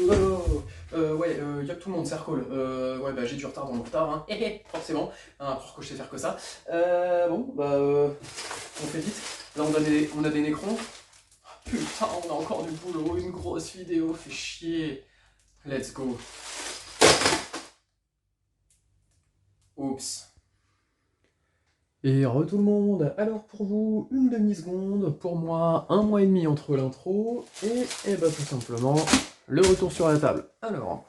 Ouais, y'a que tout le monde, c'est Arcole. Ouais, bah j'ai du retard dans le retard, hein. Forcément. Hein, croire que je sais faire que ça. Bon, bah, on fait vite. Là, on a des nécrons. Putain, on a encore du boulot, une grosse vidéo, fait chier. Let's go. Oups. Et tout le monde, alors pour vous, une demi-seconde, pour moi, un mois et demi entre l'intro, et bah tout simplement, le retour sur la table. Alors,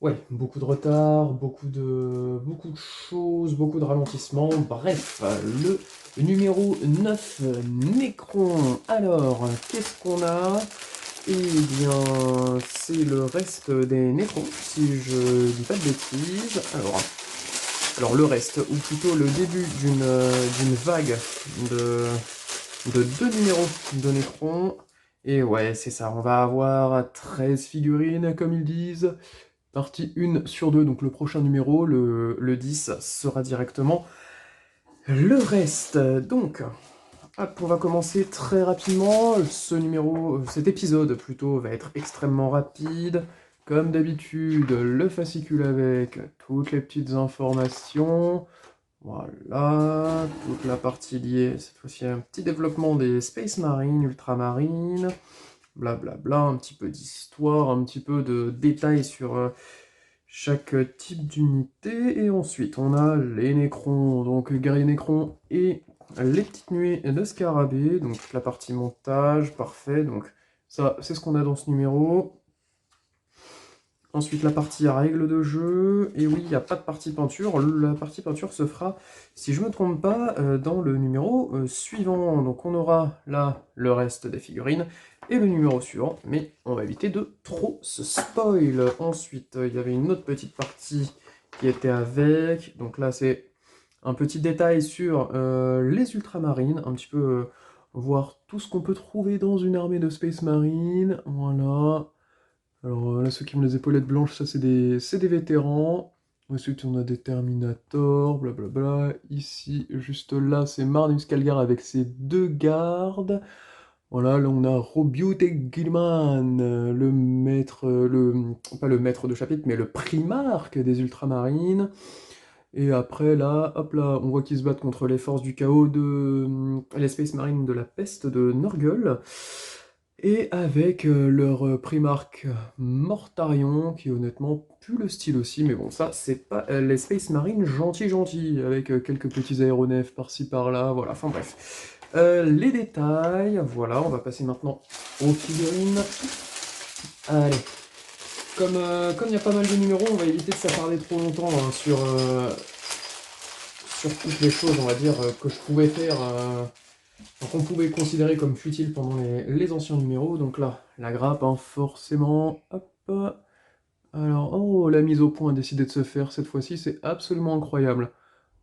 ouais, beaucoup de retard, beaucoup de choses, beaucoup de ralentissements, bref, le numéro 9, Necron. Alors, qu'est-ce qu'on a? Eh bien, c'est le reste des Necrons, si je dis pas de bêtises. Alors le reste, ou plutôt le début d'une vague de, de deux numéros de Necron. Et ouais, c'est ça, on va avoir 13 figurines, comme ils disent. Partie 1 sur 2, donc le prochain numéro, le 10, sera directement le reste. Donc, hop, on va commencer très rapidement. Cet épisode plutôt, va être extrêmement rapide. Comme d'habitude, le fascicule avec toutes les petites informations. Voilà, toute la partie liée, cette fois-ci un petit développement des Space Marines, Ultramarines, blablabla, un petit peu d'histoire, un petit peu de détails sur chaque type d'unité. Et ensuite, on a les Nécrons, donc guerriers Nécrons et les petites nuées de Scarabée, donc toute la partie montage, parfait. Donc ça, c'est ce qu'on a dans ce numéro. Ensuite, la partie règles de jeu. Et oui, il n'y a pas de partie peinture. La partie peinture se fera, si je ne me trompe pas, dans le numéro suivant. Donc on aura là le reste des figurines et le numéro suivant. Mais on va éviter de trop se spoil. Ensuite, il y avait une autre petite partie qui était avec. Donc là, c'est un petit détail sur les ultramarines. Un petit peu voir tout ce qu'on peut trouver dans une armée de Space Marine. Voilà. Alors là, ceux qui ont les épaulettes blanches, ça c'est des vétérans. Ensuite, on a des Terminators, blablabla. Ici, juste là, c'est Marnus Calgar avec ses deux gardes. Voilà, là on a Robiute Gilman, le maître, pas le maître de chapitre, mais le primarque des Ultramarines. Et après, là, hop là, on voit qu'ils se battent contre les forces du chaos de les Space Marines de la peste de Nurgle. Et avec leur primarque Mortarion, qui honnêtement pue le style aussi, mais bon, ça, c'est pas les Space Marines gentils, avec quelques petits aéronefs par-ci par-là, voilà, enfin bref. Les détails, voilà, on va passer maintenant aux figurines. Allez, comme il y a pas mal de numéros, on va éviter de s'attarder trop longtemps hein, sur toutes les choses, on va dire, que je pouvais faire, qu'on pouvait considérer comme futiles pendant les anciens numéros. Donc là, la grappe, hein, forcément, hop. Alors, oh, la mise au point a décidé de se faire cette fois-ci, c'est absolument incroyable.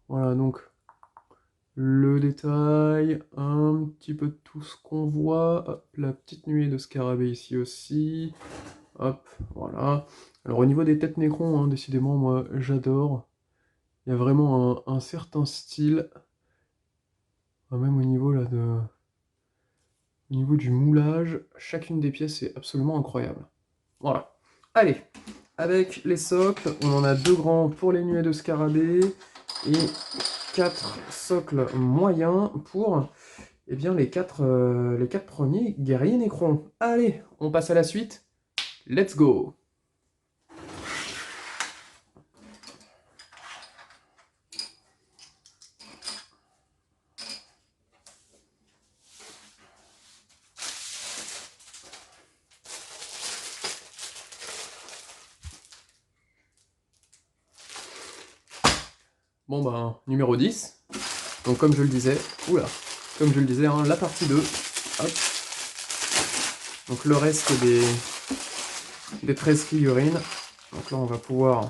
Voilà, donc, le détail, un petit peu de tout ce qu'on voit. Hop, la petite nuée de scarabée ici aussi. Hop, voilà. Alors, au niveau des têtes Nécron, hein, décidément, moi, j'adore. Il y a vraiment un certain style, même au niveau là au niveau du moulage, chacune des pièces est absolument incroyable. Voilà. Allez, avec les socles, on en a deux grands pour les nuées de scarabée et quatre socles moyens pour les quatre premiers guerriers nécrons. Allez, on passe à la suite. Let's go! Bon ben, numéro 10. Donc comme je le disais, comme je le disais, hein, la partie 2. Hop. Donc le reste des 13 figurines. Donc là on va pouvoir...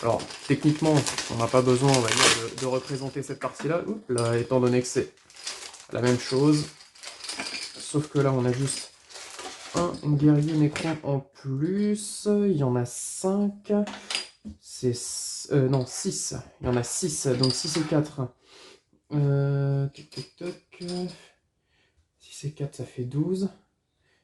Alors techniquement, on n'a pas besoin, on va dire, de représenter cette partie-là. Là, étant donné que c'est la même chose. Sauf que là on a juste un guerrier Nécron en plus. Il y en a 5. Non, 6. Il y en a 6, donc 6 et 4. Toc, toc, toc. 6 et 4, ça fait 12.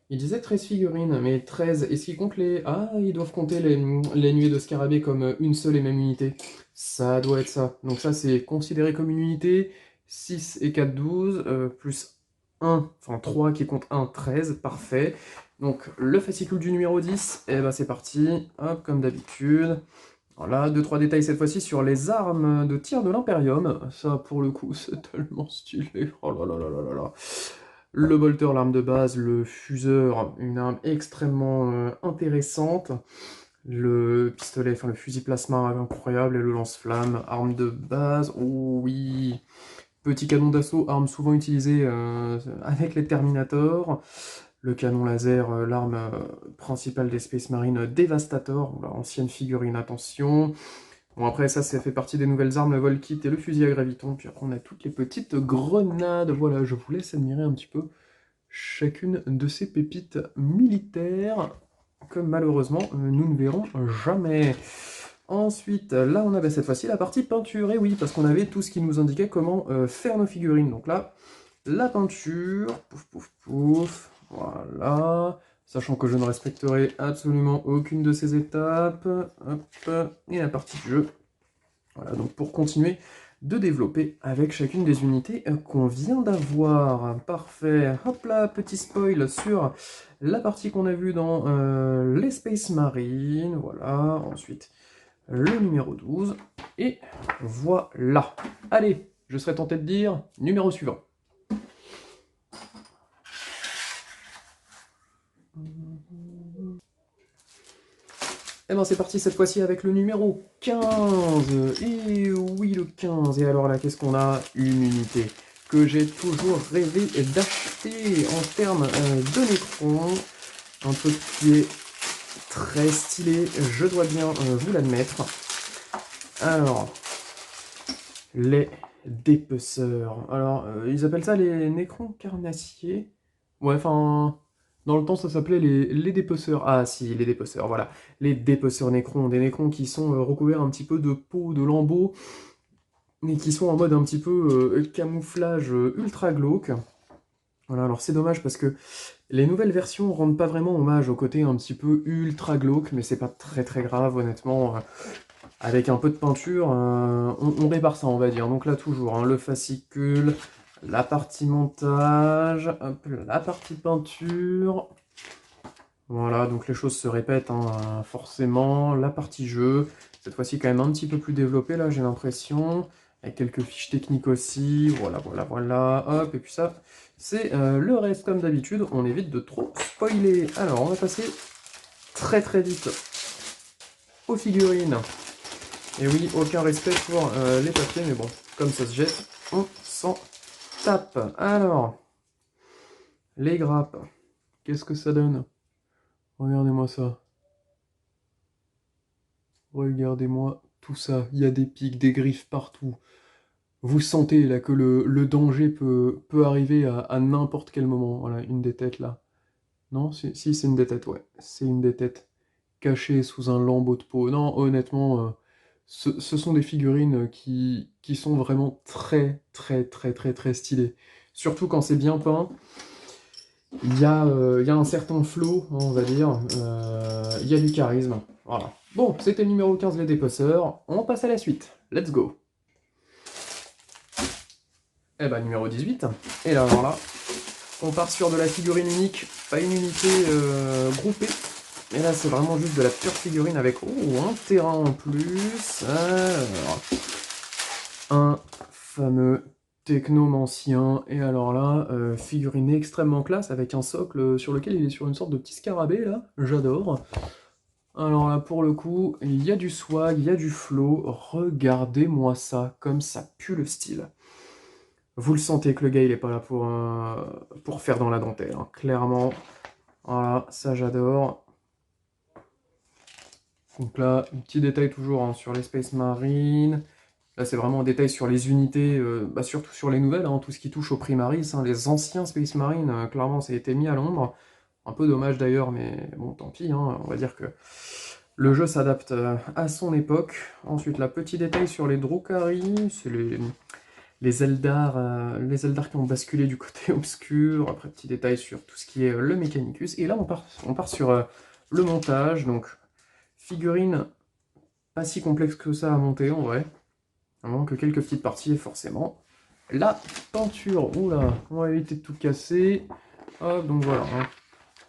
Il disait 13 figurines, mais 13, est-ce qu'ils comptent les... Ah, ils doivent compter les nuées de scarabée comme une seule et même unité. Ça doit être ça. Donc ça, c'est considéré comme une unité. 6 et 4, 12, plus 1, enfin 3 qui compte 1, 13, parfait. Donc le fascicule du numéro 10, et ben c'est parti, hop, comme d'habitude. Voilà, 2-3 détails cette fois-ci sur les armes de tir de l'Imperium. Ça, pour le coup, c'est tellement stylé. Oh là là là là là là. Le bolter, l'arme de base, le fuseur, une arme extrêmement intéressante. Le pistolet, enfin le fusil plasma, incroyable. Et le lance-flamme, arme de base. Oh oui. Petit canon d'assaut, arme souvent utilisée avec les Terminators. Le canon laser, l'arme principale des Space Marines, Devastator, ancienne figurine, attention. Bon, après, ça fait partie des nouvelles armes, le Volkit et le fusil à graviton. Puis après, on a toutes les petites grenades. Voilà, je vous laisse admirer un petit peu chacune de ces pépites militaires que malheureusement, nous ne verrons jamais. Ensuite, là, on avait cette fois-ci la partie peinture. Et oui, parce qu'on avait tout ce qui nous indiquait comment faire nos figurines. Donc là, la peinture, pouf, pouf, pouf, voilà. Sachant que je ne respecterai absolument aucune de ces étapes. Hop, et la partie de jeu. Voilà, donc pour continuer de développer avec chacune des unités qu'on vient d'avoir. Parfait. Hop là, petit spoil sur la partie qu'on a vue dans les Space Marines. Voilà, ensuite le numéro 12. Et voilà. Allez, je serais tenté de dire numéro suivant. Et bien c'est parti cette fois-ci avec le numéro 15. Et oui, le 15. Et alors là, qu'est-ce qu'on a? Une unité que j'ai toujours rêvé d'acheter en termes de Necron. Un truc qui est très stylé, je dois bien vous l'admettre. Alors, les dépeceurs. Alors, ils appellent ça les Necrons carnassiers. Ouais, enfin, dans le temps, ça s'appelait les dépeceurs. Ah si, les dépeceurs, voilà. Les dépeceurs Necrons, des Necrons qui sont recouverts un petit peu de peau, de lambeaux, et qui sont en mode un petit peu camouflage ultra glauque. Voilà, alors c'est dommage parce que les nouvelles versions rendent pas vraiment hommage au côté un petit peu ultra glauque, mais c'est pas très très grave, honnêtement. Avec un peu de peinture, on répare ça, on va dire. Donc là, toujours, hein, le fascicule, la partie montage, hop, la partie peinture. Voilà, donc les choses se répètent, hein, forcément. La partie jeu, cette fois-ci quand même un petit peu plus développée, là, j'ai l'impression. Avec quelques fiches techniques aussi. Voilà, voilà, voilà. Hop, et puis ça, c'est le reste comme d'habitude. On évite de trop spoiler. Alors, on va passer très très vite aux figurines. Et oui, aucun respect pour les papiers, mais bon, comme ça se jette, on s'en tape. Alors, les grappes, qu'est-ce que ça donne? Regardez-moi ça. Regardez-moi tout ça. Il y a des pics, des griffes partout. Vous sentez là que le danger peut arriver à n'importe quel moment. Voilà, une des têtes là. Non, si, c'est une des têtes, ouais. C'est une des têtes cachée sous un lambeau de peau. Non, honnêtement, ce sont des figurines qui sont vraiment très, très, très, très, très stylées. Surtout quand c'est bien peint. Il y a un certain flow, hein, on va dire. Il y a du charisme. Voilà. Bon, c'était le numéro 15, les dépeceurs. On passe à la suite. Let's go. Eh ben, numéro 18. Et là, alors là, on part sur de la figurine unique, pas une unité groupée. Et là, c'est vraiment juste de la pure figurine avec un terrain en plus. Alors, un fameux technomancien. Et alors là, figurine extrêmement classe avec un socle sur lequel il est sur une sorte de petit scarabée là. J'adore. Alors là, pour le coup, il y a du swag, il y a du flow. Regardez-moi ça, comme ça pue le style. Vous le sentez que le gars, il est pas là pour faire dans la dentelle, hein, clairement. Voilà, ça j'adore. Donc là, un petit détail toujours hein, sur les Space Marines. Là, c'est vraiment un détail sur les unités, surtout sur les nouvelles, hein, tout ce qui touche aux Primaris. Hein, les anciens Space Marines, clairement, ça a été mis à l'ombre. Un peu dommage d'ailleurs, mais bon, tant pis. Hein, on va dire que le jeu s'adapte à son époque. Ensuite, là, petit détail sur les Drukhari. C'est Les Eldar qui ont basculé du côté obscur. Après, petit détail sur tout ce qui est le Mechanicus. Et là, on part sur le montage. Donc, figurine pas si complexe que ça à monter en vrai. À moins que quelques petites parties, et forcément. La peinture, oula, on va éviter de tout casser. Hop, donc voilà. Hein.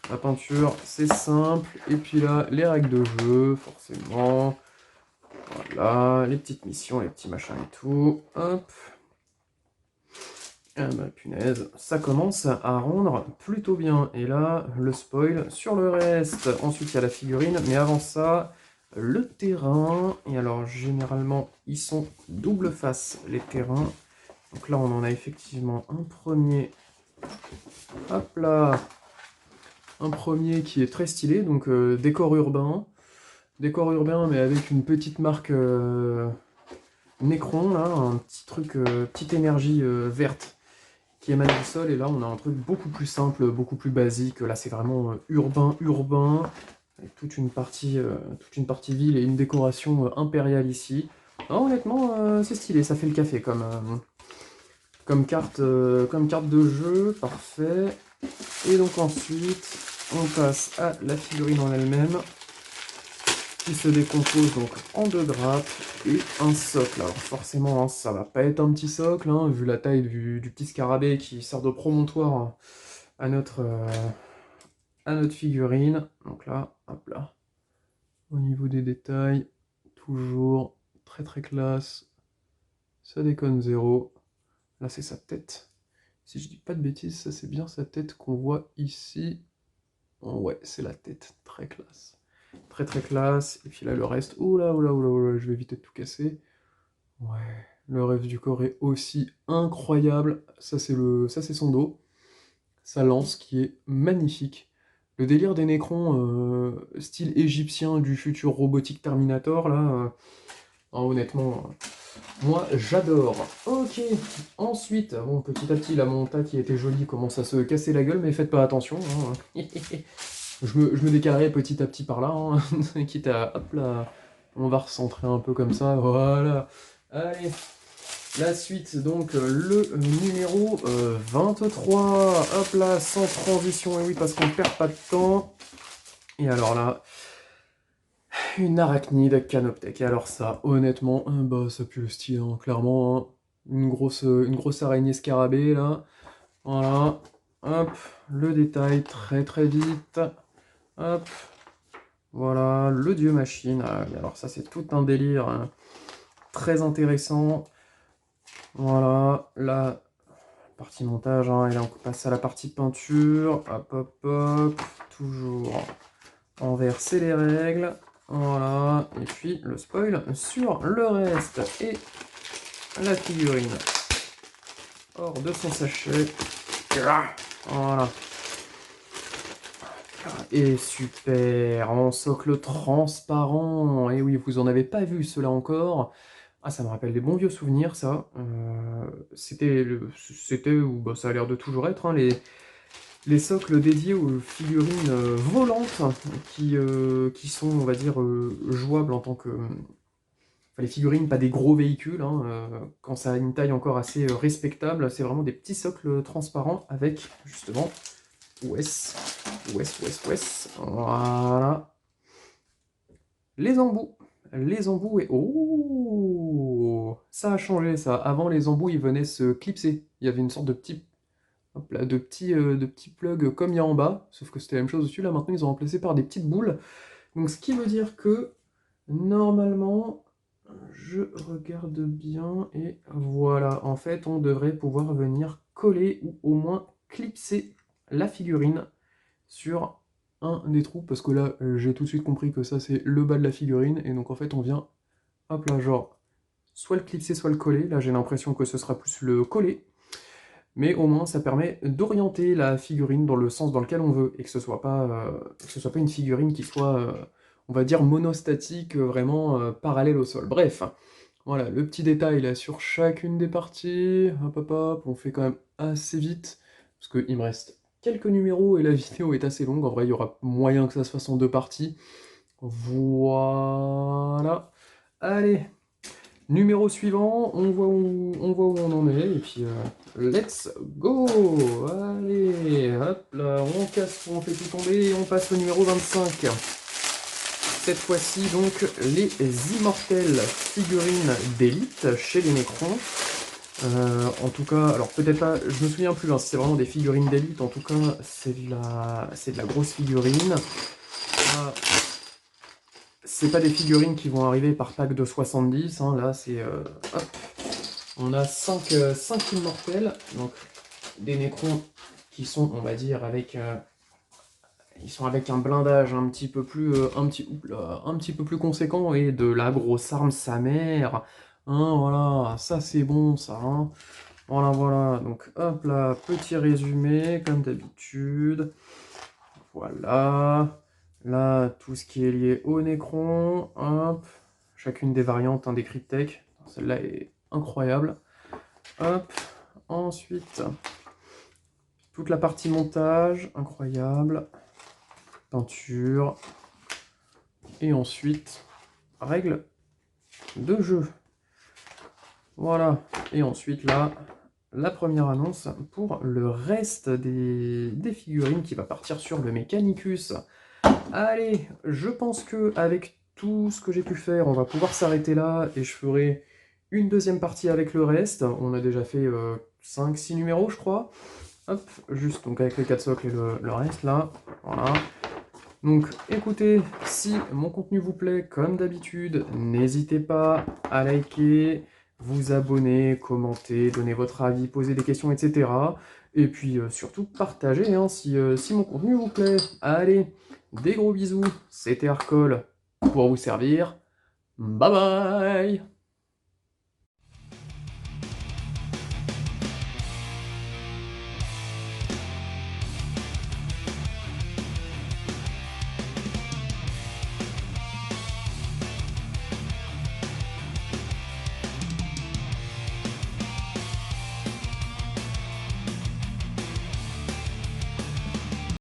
La peinture, c'est simple. Et puis là, les règles de jeu, forcément. Voilà, les petites missions, les petits machins et tout. Hop. Ah bah punaise, ça commence à rendre plutôt bien. Et là, le spoil sur le reste. Ensuite, il y a la figurine. Mais avant ça, le terrain. Et alors, généralement, ils sont double face, les terrains. Donc là, on en a effectivement un premier. Hop là. Un premier qui est très stylé. Donc, décor urbain. Décor urbain, mais avec une petite marque Necron, là. Un petit truc, petite énergie verte qui émane du sol, et là on a un truc beaucoup plus simple, beaucoup plus basique. Là c'est vraiment urbain, avec toute une partie ville et une décoration impériale ici. Non, honnêtement, c'est stylé, ça fait le café comme carte de jeu, parfait. Et donc ensuite, on passe à la figurine en elle-même, qui se décompose donc en deux grappes et un socle. Alors forcément, hein, ça va pas être un petit socle, hein, vu la taille du petit scarabée qui sert de promontoire à notre figurine. Donc là, hop là, au niveau des détails, toujours très très classe, ça déconne zéro. Là c'est sa tête, si je dis pas de bêtises, ça c'est bien sa tête qu'on voit ici. Oh, ouais, c'est la tête, très classe. Très très classe, et puis là le reste, oula oula oula oula, je vais éviter de tout casser. Ouais, le reste du corps est aussi incroyable, ça c'est son dos, sa lance qui est magnifique. Le délire des Nécrons, style égyptien du futur robotique Terminator, là, honnêtement, moi j'adore. Ok, ensuite, bon, petit à petit, la monta qui était jolie commence à se casser la gueule, mais faites pas attention. Hein. Je me décalerai petit à petit par là, hein, quitte à... Hop là, on va recentrer un peu comme ça, voilà. Allez, la suite, donc le numéro 23. Hop là, sans transition, et oui, parce qu'on perd pas de temps. Et alors là, une arachnide canoptech. Et alors ça, honnêtement, bah ça pue le style, hein, clairement. Hein. Une grosse araignée scarabée, là. Voilà. Hop, le détail, très très vite. Hop, voilà, le dieu machine. Ah, alors ça, c'est tout un délire hein, très intéressant. Voilà, la partie montage, hein, et là on passe à la partie peinture. Hop, hop, hop, toujours inverser les règles. Voilà, et puis le spoil sur le reste. Et la figurine hors de son sachet. Voilà. Et super, en socle transparent. Et oui, vous en avez pas vu cela encore. Ah, ça me rappelle des bons vieux souvenirs, ça. C'était, ou bah, ça a l'air de toujours être, hein, les socles dédiés aux figurines volantes qui sont, on va dire, jouables en tant que... Enfin, les figurines, pas des gros véhicules, hein, quand ça a une taille encore assez respectable, c'est vraiment des petits socles transparents avec, justement, Wes, voilà. Les embouts. Les embouts et... Oh! Ça a changé, ça. Avant, les embouts, ils venaient se clipser. Il y avait une sorte de petit... Hop là, de petits plugs comme il y a en bas. Sauf que c'était la même chose dessus. Là, maintenant, ils ont remplacé par des petites boules. Donc, ce qui veut dire que, normalement, je regarde bien et voilà. En fait, on devrait pouvoir venir coller ou au moins clipser la figurine sur un des trous, parce que là, j'ai tout de suite compris que ça, c'est le bas de la figurine, et donc en fait, on vient, hop là, genre, soit le clipser, soit le coller. Là, j'ai l'impression que ce sera plus le coller, mais au moins, ça permet d'orienter la figurine dans le sens dans lequel on veut, et que ce soit pas une figurine qui soit, on va dire, monostatique, vraiment parallèle au sol. Bref, voilà, le petit détail là sur chacune des parties, hop hop hop, on fait quand même assez vite, parce qu'il me reste quelques numéros et la vidéo est assez longue, en vrai il y aura moyen que ça se fasse en deux parties. Voilà. Allez, Numéro suivant, on voit où on en est, et puis let's go! Allez, hop là, on casse, on fait tout tomber, et on passe au numéro 25. Cette fois-ci, donc, les immortelles figurines d'élite chez les Necrons. En tout cas, alors peut-être pas, je me souviens plus hein, si c'est vraiment des figurines d'élite, en tout cas, c'est de la grosse figurine. C'est pas des figurines qui vont arriver par pack de 70, hein, là c'est... hop, on a 5 immortels, donc des Necrons qui sont, on va dire, avec... ils sont avec un blindage un petit peu plus, un petit peu plus conséquent et de la grosse arme sa mère. Hein, voilà, ça c'est bon ça. Hein. Voilà, voilà. Donc hop là, petit résumé comme d'habitude. Voilà. Là, tout ce qui est lié au Necron. Hop. Chacune des variantes hein, des Cryptek. Celle-là est incroyable. Hop. Ensuite, toute la partie montage, incroyable. Peinture. Et ensuite, règles de jeu. Voilà. Et ensuite, là, la première annonce pour le reste des figurines qui va partir sur le Mechanicus. Allez, je pense que avec tout ce que j'ai pu faire, on va pouvoir s'arrêter là et je ferai une deuxième partie avec le reste. On a déjà fait 5-6 numéros, je crois. Hop, juste donc avec les 4 socles et le reste là. Voilà. Donc écoutez, si mon contenu vous plaît, comme d'habitude, n'hésitez pas à liker, vous abonner, commenter, donner votre avis, poser des questions, etc. Et puis surtout partager hein, si mon contenu vous plaît. Allez, des gros bisous, c'était Arcole pour vous servir. Bye bye!